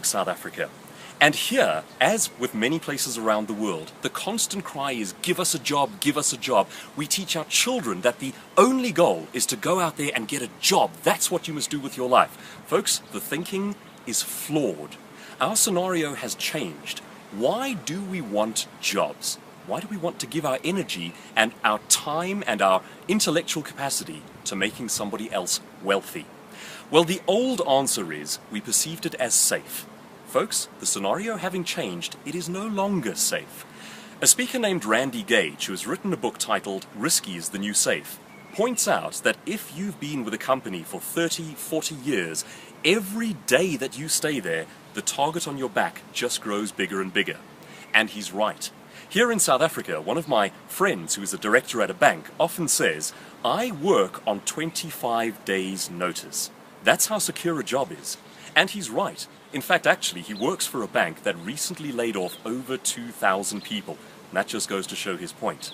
South Africa. And here, as with many places around the world, the constant cry is, give us a job, give us a job. We teach our children that the only goal is to go out there and get a job. That's what you must do with your life. Folks, the thinking is flawed. Our scenario has changed. Why do we want jobs? Why do we want to give our energy and our time and our intellectual capacity to making somebody else wealthy? Well, the old answer is we perceived it as safe. Folks, the scenario having changed, it is no longer safe. A speaker named Randy Gage, who has written a book titled Risky is the New Safe, points out that if you've been with a company for 30, 40 years, every day that you stay there, the target on your back just grows bigger and bigger. And he's right. Here in South Africa, one of my friends who is a director at a bank often says, I work on 25 days' notice. That's how secure a job is. And he's right. In fact, actually, he works for a bank that recently laid off over 2,000 people. And that just goes to show his point.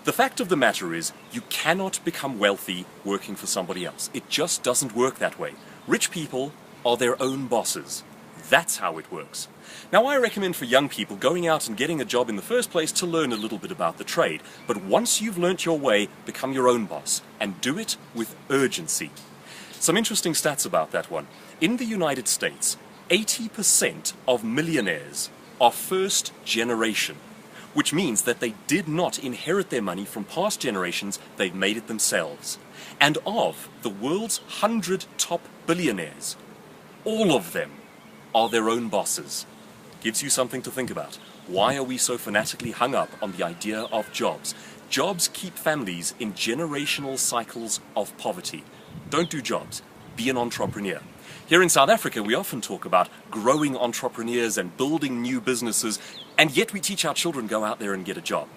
The fact of the matter is, you cannot become wealthy working for somebody else. It just doesn't work that way. Rich people are their own bosses. That's how it works. Now, I recommend for young people going out and getting a job in the first place to learn a little bit about the trade. But once you've learnt your way, become your own boss and do it with urgency. Some interesting stats about that one. In the United States, 80% of millionaires are first generation, which means that they did not inherit their money from past generations, they've made it themselves. And of the world's 100 top billionaires, all of them are their own bosses. Gives you something to think about. Why are we so fanatically hung up on the idea of jobs? Jobs keep families in generational cycles of poverty. Don't do jobs. Be an entrepreneur. Here in South Africa, we often talk about growing entrepreneurs and building new businesses, and yet we teach our children go out there and get a job.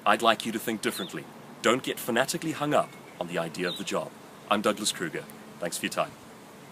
I'd like you to think differently. Don't get fanatically hung up on the idea of the job. I'm Douglas Kruger. Thanks for your time.